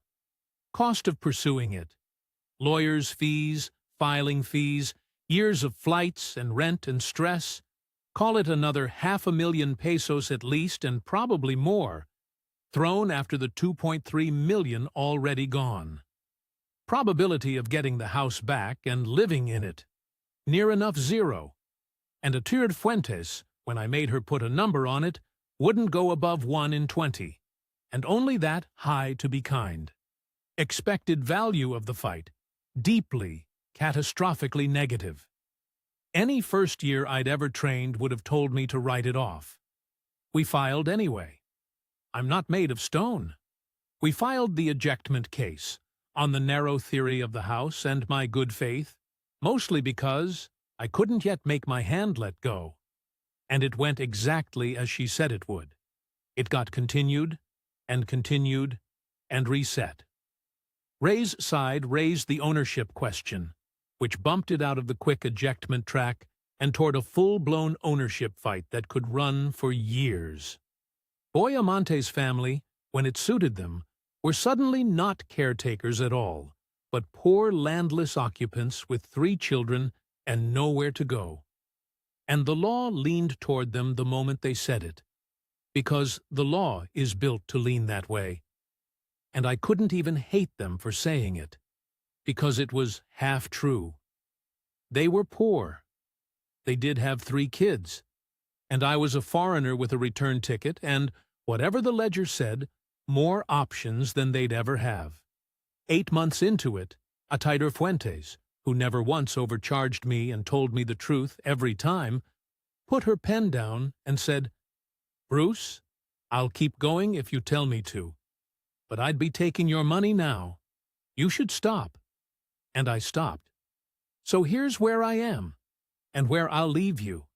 A: Cost of pursuing it. Lawyers' fees, filing fees, years of flights and rent and stress. Call it another 500,000 pesos at least, and probably more, thrown after the 2.3 million already gone. Probability of getting the house back and living in it. Near enough zero. And Atirde Fuentes, when I made her put a number on it, wouldn't go above 1 in 20, and only that high to be kind. Expected value of the fight, deeply, catastrophically negative. Any first year I'd ever trained would have told me to write it off. We filed anyway. I'm not made of stone. We filed the ejectment case, on the narrow theory of the house and my good faith, mostly because I couldn't yet make my hand let go. And it went exactly as she said it would. It got continued, and reset. Ray's side raised the ownership question, which bumped it out of the quick ejectment track and toward a full-blown ownership fight that could run for years. Boyamonte's family, when it suited them, were suddenly not caretakers at all, but poor landless occupants with 3 children and nowhere to go. And the law leaned toward them the moment they said it, because the law is built to lean that way. And I couldn't even hate them for saying it, because it was half true. They were poor. They did have 3 kids, and I was a foreigner with a return ticket and, whatever the ledger said, more options than they'd ever have. 8 months into it, Atirde Fuentes, who never once overcharged me and told me the truth every time, put her pen down and said, "Bruce, I'll keep going if you tell me to, but I'd be taking your money now. You should stop." And I stopped. So here's where I am, and where I'll leave you.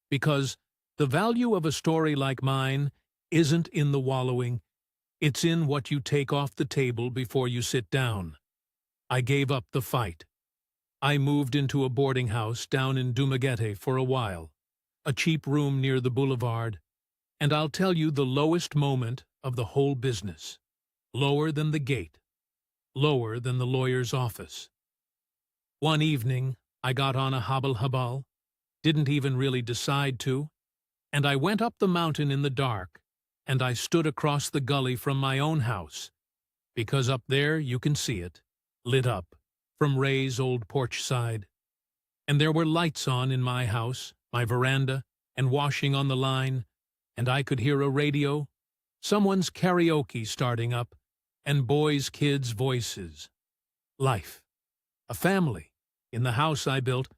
A: Because the value of a story like mine isn't in the wallowing, it's in what you take off the table before you sit down. I gave up the fight. I moved into a boarding house down in Dumaguete for a while, a cheap room near the boulevard, and I'll tell you the lowest moment of the whole business. Lower than the gate. Lower than the lawyer's office. One evening, I got on a habal-habal, didn't even really decide to, and I went up the mountain in the dark, and I stood across the gully from my own house, because up there you can see it, lit up, from Ray's old porch side. And there were lights on in my house, my veranda, and washing on the line, and I could hear a radio, someone's karaoke starting up, and boys' kids' voices. Life. A family, in the house I built,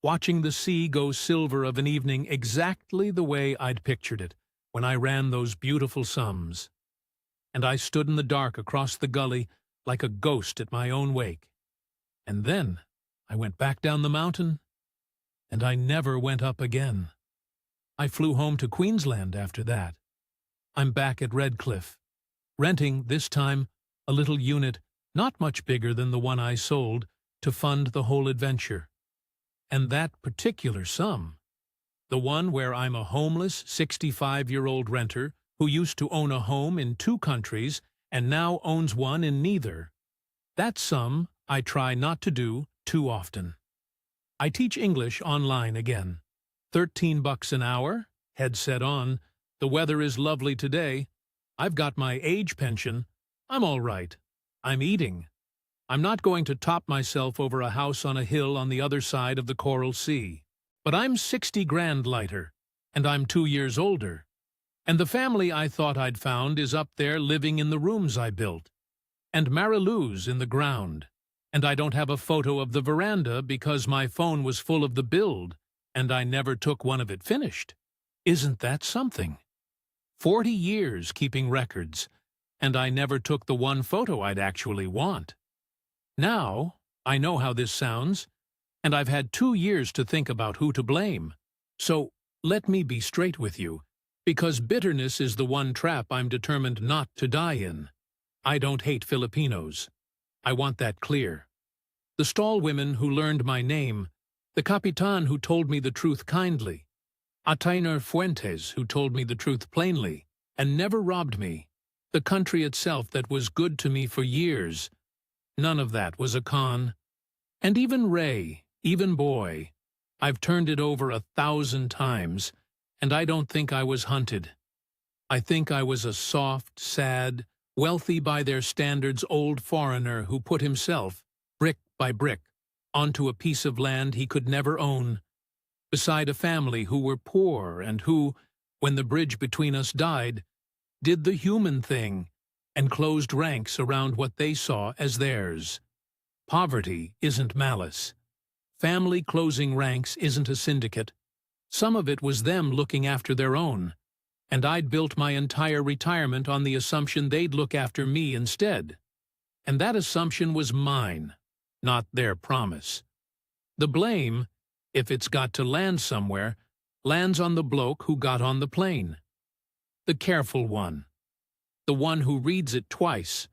A: watching the sea go silver of an evening exactly the way I'd pictured it when I ran those beautiful sums. And I stood in the dark across the gully like a ghost at my own wake. And then I went back down the mountain, and I never went up again. I flew home to Queensland after that. I'm back at Redcliffe, renting, this time, a little unit not much bigger than the one I sold to fund the whole adventure. And that particular sum, the one where I'm a homeless 65-year-old renter who used to own a home in 2 countries and now owns one in neither, that sum I try not to do too often. I teach English online again. $13 an hour, headset on. The weather is lovely today. I've got my age pension. I'm all right. I'm eating. I'm not going to top myself over a house on a hill on the other side of the Coral Sea. But I'm 60 grand lighter, and I'm 2 years older. And the family I thought I'd found is up there living in the rooms I built. and Marilou's in the ground. And I don't have a photo of the veranda because my phone was full of the build, and I never took one of it finished. Isn't that something? 40 years keeping records, and I never took the one photo I'd actually want. Now, I know how this sounds, and I've had 2 years to think about who to blame. So, let me be straight with you, because bitterness is the one trap I'm determined not to die in. I don't hate Filipinos. I want that clear. The stall women who learned my name, the Capitan who told me the truth kindly, Atainer Fuentes who told me the truth plainly, and never robbed me, the country itself that was good to me for years, none of that was a con. And even Ray, even Boy, I've turned it over 1,000 times, and I don't think I was hunted. I think I was a soft, sad, wealthy by their standards old foreigner who put himself, brick by brick, onto a piece of land he could never own, beside a family who were poor and who, when the bridge between us died, did the human thing and closed ranks around what they saw as theirs. Poverty isn't malice. Family closing ranks isn't a syndicate. Some of it was them looking after their own, and I'd built my entire retirement on the assumption they'd look after me instead. And that assumption was mine, not their promise. The blame, if it's got to land somewhere, lands on the bloke who got on the plane. The careful one. The one who reads it twice.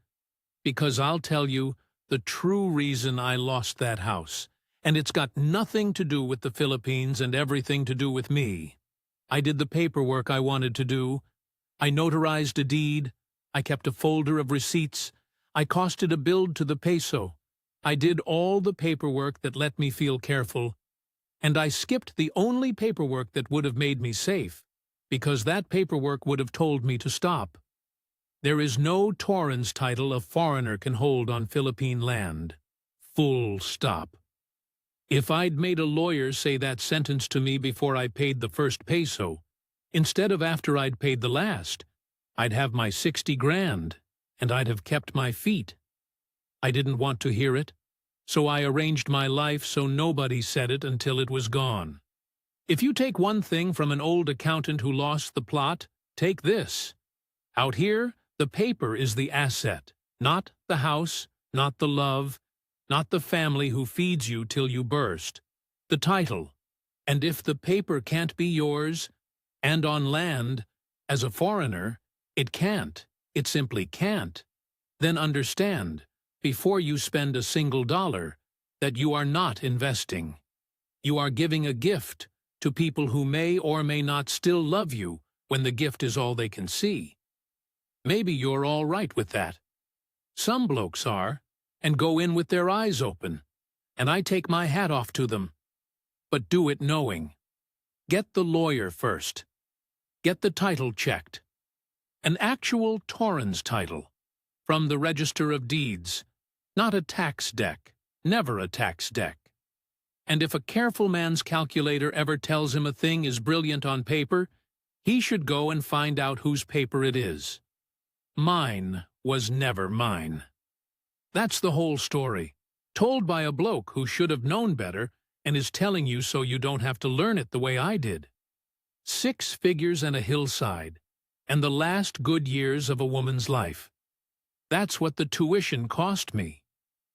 A: Because I'll tell you the true reason I lost that house, and it's got nothing to do with the Philippines and everything to do with me. I did the paperwork I wanted to do. I notarized a deed. I kept a folder of receipts. I costed a bill to the peso. I did all the paperwork that let me feel careful. And I skipped the only paperwork that would have made me safe, because that paperwork would have told me to stop. There is no Torrens title a foreigner can hold on Philippine land. Full stop. If I'd made a lawyer say that sentence to me before I paid the first peso, instead of after I'd paid the last, I'd have my 60 grand, and I'd have kept my feet. I didn't want to hear it, so I arranged my life so nobody said it until it was gone. If you take one thing from an old accountant who lost the plot, take this. Out here, the paper is the asset, not the house, not the love, not the family who feeds you till you burst. The title. And if the paper can't be yours, and on land, as a foreigner, it can't. It simply can't. Then understand, before you spend a single dollar, that you are not investing. You are giving a gift to people who may or may not still love you when the gift is all they can see. Maybe you're all right with that. Some blokes are, and go in with their eyes open, and I take my hat off to them. But do it knowing. Get the lawyer first. Get the title checked. An actual Torrens title, from the Register of Deeds, not a tax deck, never a tax deck. And if a careful man's calculator ever tells him a thing is brilliant on paper, he should go and find out whose paper it is. Mine was never mine. That's the whole story, told by a bloke who should have known better and is telling you so you don't have to learn it the way I did. 6 figures and a hillside, and the last good years of a woman's life. That's what the tuition cost me.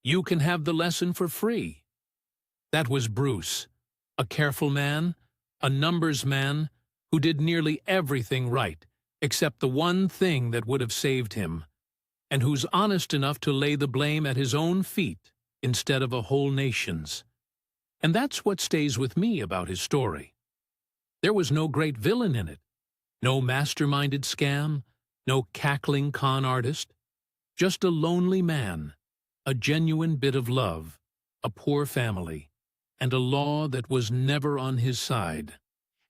A: You can have the lesson for free. That was Bruce, a careful man, a numbers man, who did nearly everything right, except the one thing that would have saved him, and who's honest enough to lay the blame at his own feet instead of a whole nation's. And that's what stays with me about his story. There was no great villain in it, no masterminded scam, no cackling con artist, just a lonely man, a genuine bit of love, a poor family, and a law that was never on his side,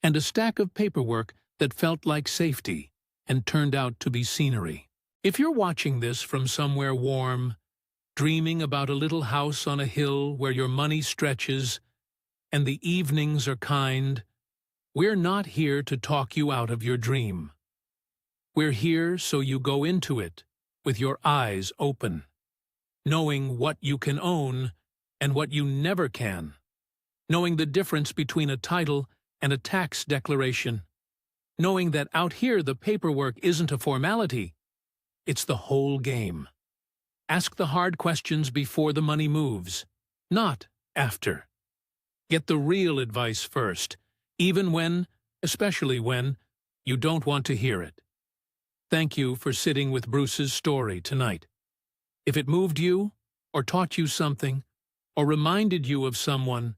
A: and a stack of paperwork that felt like safety and turned out to be scenery. If you're watching this from somewhere warm, dreaming about a little house on a hill where your money stretches and the evenings are kind, we're not here to talk you out of your dream. We're here so you go into it with your eyes open. knowing what you can own and what you never can, knowing the difference between a title and a tax declaration, knowing that out here the paperwork isn't a formality, it's the whole game. Ask the hard questions before the money moves, not after. Get the real advice first, even when, especially when, you don't want to hear it. Thank you for sitting with Bruce's story tonight. If it moved you, or taught you something, or reminded you of someone,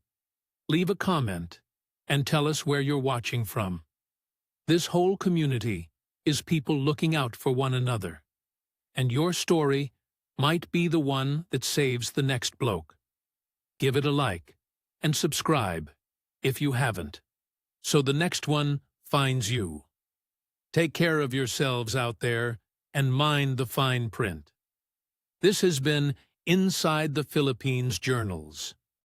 A: leave a comment and tell us where you're watching from. This whole community is people looking out for one another, and your story might be the one that saves the next bloke. Give it a like and subscribe if you haven't, so the next one finds you. Take care of yourselves out there and mind the fine print. This has been Inside the Philippines Journals.